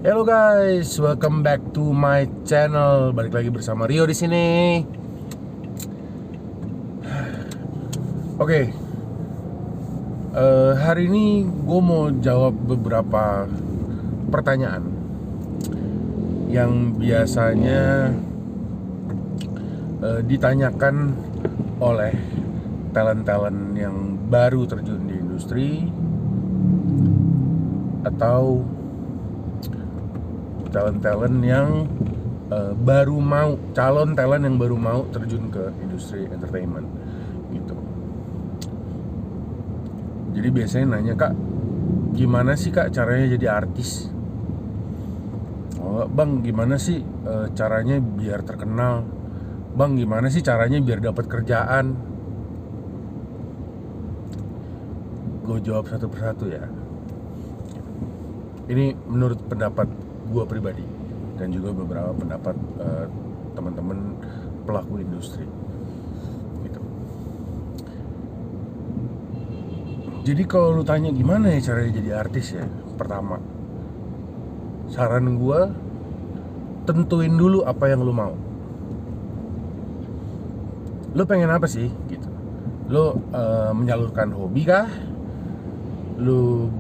Hello guys, welcome back to my channel. Balik lagi bersama Rio di sini. Oke, hari ini gue mau jawab beberapa pertanyaan yang biasanya ditanyakan oleh talent-talent yang baru terjun di industri atau talent-talent yang calon talent yang baru mau terjun ke industri entertainment gitu. Jadi biasanya nanya, "Kak, gimana sih Kak caranya jadi artis?" "Oh, Bang, gimana sih caranya biar terkenal? Bang, gimana sih caranya biar dapat kerjaan?" Gue jawab satu persatu ya. Ini menurut pendapat gue pribadi dan juga beberapa pendapat teman-teman pelaku industri gitu. Jadi kalau lu tanya gimana ya caranya jadi artis ya, pertama saran gue, tentuin dulu apa yang lu mau. Lu pengen apa sih gitu? Lu menyalurkan hobi kah? Lu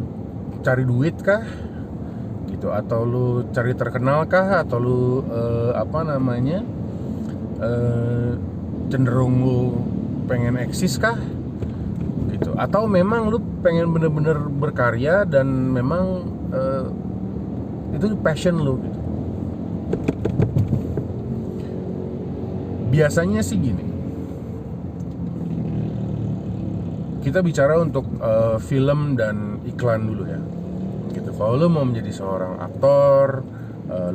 cari duit kah? Gitu, atau lu cari terkenal kah, atau lu cenderung lu pengen eksis kah gitu, atau memang lu pengen bener-bener berkarya dan memang itu passion lu gitu. Biasanya sih gini, kita bicara untuk film dan iklan dulu ya gitu. Kalau lu mau menjadi seorang aktor,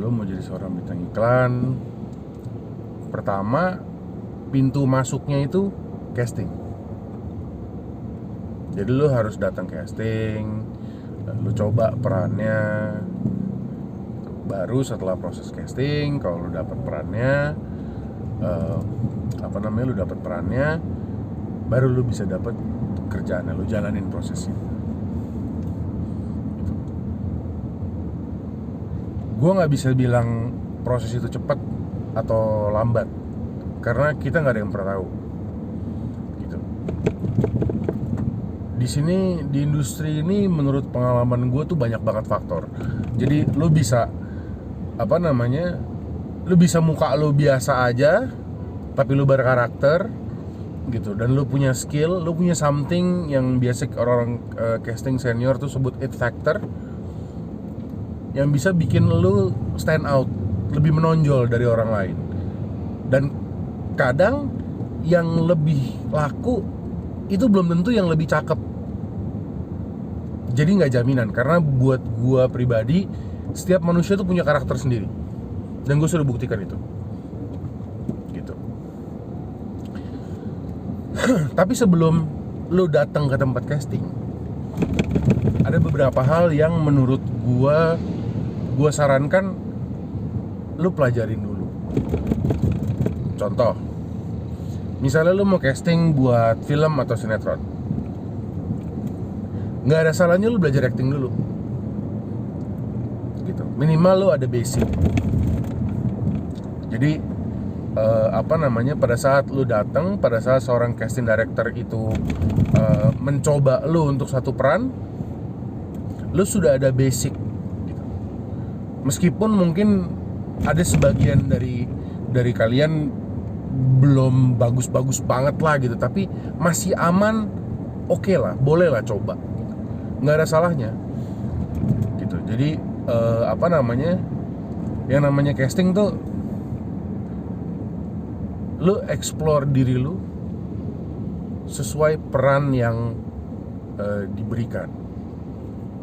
lu mau jadi seorang bintang iklan, pertama pintu masuknya itu casting. Jadi lu harus datang casting, lu coba perannya, baru setelah proses casting, kalau lu dapat perannya, lu dapat perannya, baru lu bisa dapat kerjaan, lu jalanin prosesnya. Gue nggak bisa bilang proses itu cepat atau lambat karena kita nggak ada yang pernah tahu gitu. Di sini di industri ini menurut pengalaman gue tuh banyak banget faktor. Jadi lu bisa lu bisa muka lu biasa aja tapi lu berkarakter gitu, dan lu punya skill, lu punya something yang biasa orang casting senior tuh sebut it factor, yang bisa bikin lu stand out, lebih menonjol dari orang lain. Dan kadang yang lebih laku itu belum tentu yang lebih cakep. Jadi nggak jaminan, karena buat gua pribadi setiap manusia tuh punya karakter sendiri, dan gue sudah buktikan itu gitu. Tapi sebelum lu datang ke tempat casting, ada beberapa hal yang menurut gua sarankan lu pelajarin dulu. Contoh, misalnya lu mau casting buat film atau sinetron, nggak ada salahnya lu belajar acting dulu gitu. Minimal lu ada basic. Jadi pada saat lu datang, pada saat seorang casting director itu mencoba lu untuk satu peran, lu sudah ada basic. Meskipun mungkin ada sebagian dari kalian belum bagus-bagus banget lah gitu, tapi masih aman, oke lah, boleh lah coba, nggak ada salahnya gitu. Jadi yang namanya casting tuh, lu explore diri lu sesuai peran yang diberikan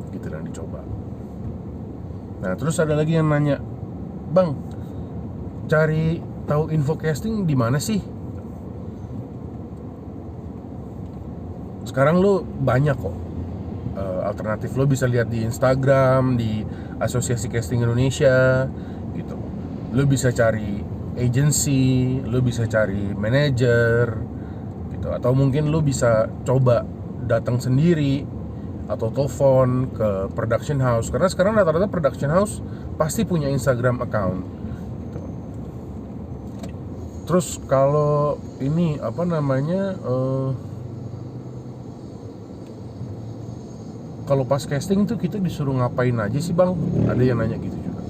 gitu, dan dicoba. Nah, terus ada lagi yang nanya, "Bang, cari tahu info casting di mana sih?" Sekarang lu banyak kok alternatif. Lu bisa lihat di Instagram, di Asosiasi Casting Indonesia gitu. Lu bisa cari agency, lu bisa cari manajer gitu, atau mungkin lu bisa coba datang sendiri atau telepon ke production house, karena sekarang rata-rata production house pasti punya Instagram account gitu. Terus kalau ini apa namanya, kalau pas casting tuh kita disuruh ngapain aja sih bang? Ada yang nanya gitu juga.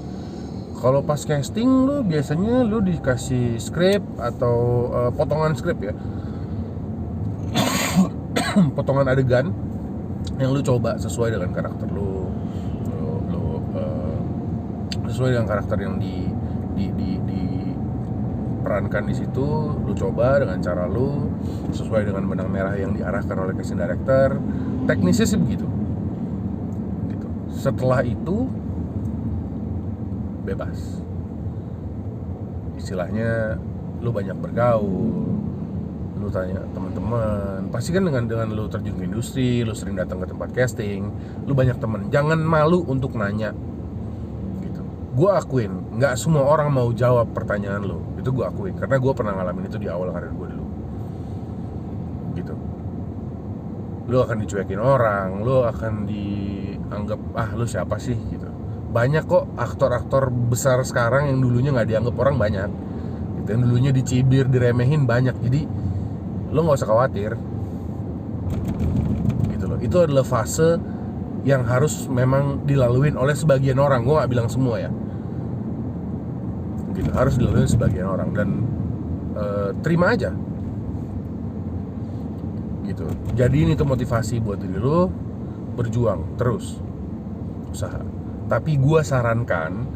Kalau pas casting lu biasanya lu dikasih script atau potongan script ya, potongan adegan yang lu coba sesuai dengan karakter lu, sesuai dengan karakter yang diperankan di situ, lu coba dengan cara lu sesuai dengan benang merah yang diarahkan oleh casting director. Teknisnya sih begitu. Gitu. Setelah itu bebas. Istilahnya lu banyak bergaul, lu tanya teman-teman, pasti kan dengan lu terjun ke industri, lu sering datang ke tempat casting, lu banyak teman. Jangan malu untuk nanya gitu. Gue akuin nggak semua orang mau jawab pertanyaan lu, itu gue akuin karena gue pernah ngalamin itu di awal karir gue dulu gitu. Lu akan dicuekin orang, lu akan dianggap lu siapa sih gitu. Banyak kok aktor-aktor besar sekarang yang dulunya nggak dianggap orang, banyak gitu, yang dulunya dicibir, diremehin, banyak. Jadi lo nggak usah khawatir gitu loh. Itu adalah fase yang harus memang dilaluin oleh sebagian orang. Gue nggak bilang semua ya gitu, harus dilalui sebagian orang, dan terima aja gitu. Jadiin itu motivasi buat diri lo, berjuang terus, usaha. Tapi gue sarankan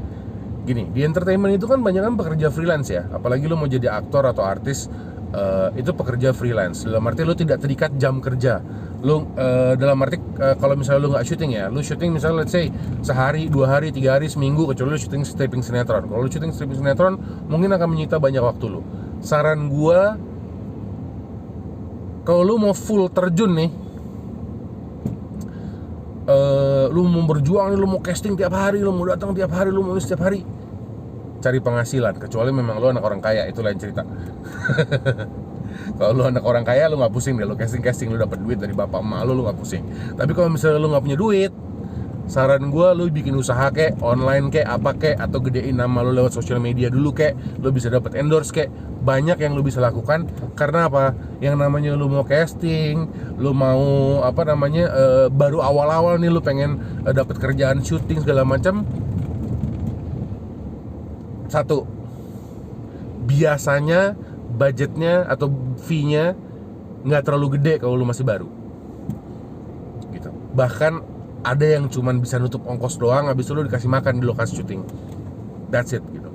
gini, di entertainment itu kan banyak kan pekerja freelance ya, apalagi lo mau jadi aktor atau artis. Itu pekerja freelance, dalam arti lo tidak terikat jam kerja lo, dalam arti kalau misalnya lo nggak syuting ya, lo syuting misalnya let's say sehari, 2 hari, 3 hari, seminggu, kecuali lo syuting stripping sinetron. Kalau lo syuting stripping sinetron mungkin akan menyita banyak waktu lo. Saran gue, kalau lo mau full terjun nih, lu mau berjuang nih, lu mau casting tiap hari, lu mau datang tiap hari, lu mau setiap hari, cari penghasilan. Kecuali memang lu anak orang kaya, itu lain cerita. Kalau lu anak orang kaya, lu nggak pusing deh, lu casting lu dapat duit dari bapak emak lu nggak pusing. Tapi kalau misalnya lu nggak punya duit, saran gue lu bikin usaha kek, online kek, apa kek, atau gedein nama lu lewat sosial media dulu kek, lu bisa dapat endorse kek. Banyak yang lu bisa lakukan. Karena apa? Yang namanya lu mau casting, lu mau apa namanya, baru awal-awal nih lu pengen dapat kerjaan syuting segala macam. Satu, biasanya budgetnya atau fee-nya nggak terlalu gede kalau lu masih baru gitu. Bahkan ada yang cuman bisa nutup ongkos doang, habis itu lu dikasih makan di lokasi syuting, that's it gitu.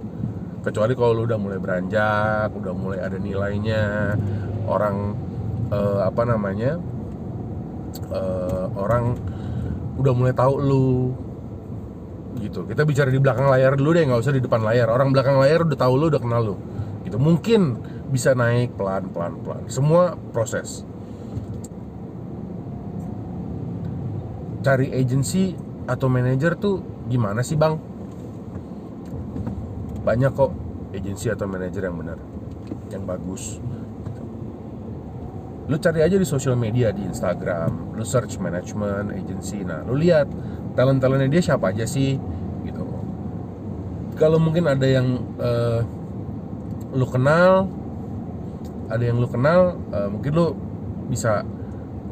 Kecuali kalau lu udah mulai beranjak, udah mulai ada nilainya, orang orang udah mulai tahu lu gitu. Kita bicara di belakang layar dulu deh, nggak usah di depan layar. Orang belakang layar udah tahu lu, udah kenal lu gitu. Mungkin bisa naik pelan. Semua proses. Cari agency atau manajer tuh gimana sih bang? Banyak kok agency atau manajer yang benar, yang bagus. Lu cari aja di sosial media, di Instagram, lu search management agency. Nah, lu lihat talent-talentnya dia siapa aja sih gitu. Kalau mungkin ada yang lu kenal, mungkin lu bisa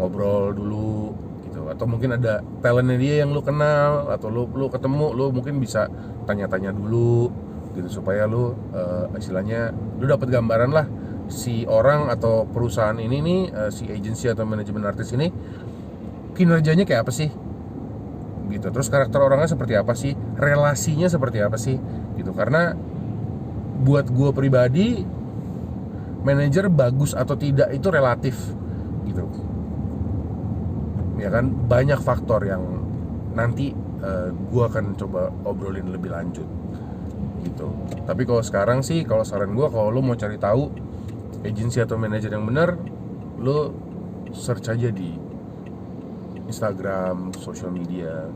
ngobrol dulu gitu. Atau mungkin ada talentnya dia yang lu kenal, atau lu ketemu, lu mungkin bisa tanya-tanya dulu gitu, supaya lu istilahnya lu dapat gambaran lah si orang atau perusahaan ini nih, si agency atau manajemen artis ini kinerjanya kayak apa sih gitu. Terus karakter orangnya seperti apa sih, relasinya seperti apa sih gitu. Karena buat gue pribadi, manajer bagus atau tidak itu relatif gitu ya kan. Banyak faktor yang nanti gue akan coba obrolin lebih lanjut gitu. Tapi kalau sekarang sih, kalau saran gue, kalau lo mau cari tahu agensi atau manajer yang benar, lo search aja di Instagram, sosial media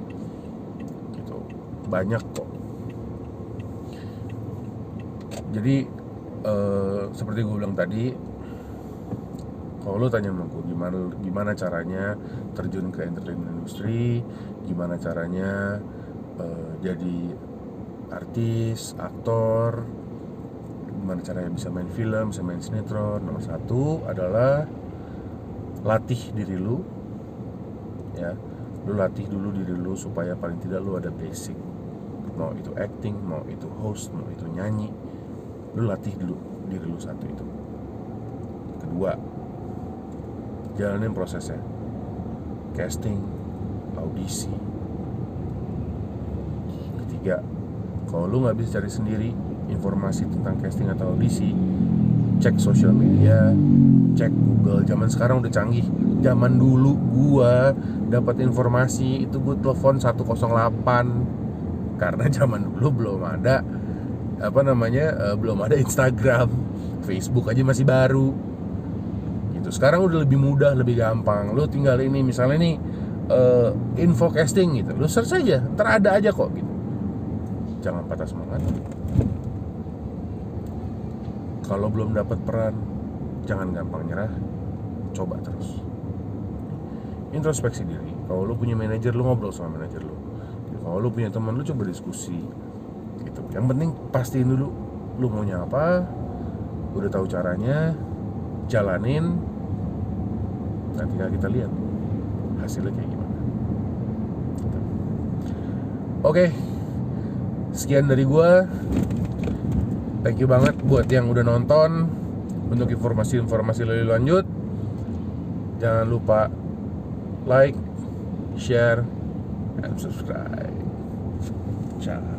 gitu, banyak kok. Jadi seperti gue bilang tadi, Kalau lu tanya sama gue gimana caranya terjun ke entertainment industry, gimana caranya jadi artis, aktor, gimana caranya bisa main film, bisa main sinetron. Nomor satu adalah latih diri lu, ya. Lu latih dulu diri lu supaya paling tidak lu ada basic. Mau itu acting, mau itu host, mau itu nyanyi, lu latih dulu diri lu satu itu. Kedua, jalanin prosesnya, casting, audisi. Ketiga, kalau lu nggak bisa cari sendiri informasi tentang casting atau audisi, cek sosial media, cek Google. Zaman sekarang udah canggih. Zaman dulu gua dapat informasi itu gua telepon 108 karena zaman dulu belum ada belum ada Instagram, Facebook aja masih baru. Gitu. Sekarang udah lebih mudah, lebih gampang. Lu tinggal ini misalnya nih info casting gitu. Lu search aja, ntar ada aja kok gitu. Jangan patah semangat. Kalau belum dapat peran, jangan gampang nyerah. Coba terus. Introspeksi diri. Kalau lu punya manajer, lu ngobrol sama manajer lu. Kalau lu punya teman, lu coba diskusi. Gitu. Yang penting pastiin dulu lu maunya apa. Udah tahu caranya, jalanin. Nanti kita lihat hasilnya kayak gimana. Gitu. Oke. Sekian dari gua. Thank you banget buat yang udah nonton. Untuk informasi-informasi lebih lanjut, jangan lupa like, share, and subscribe. Ciao.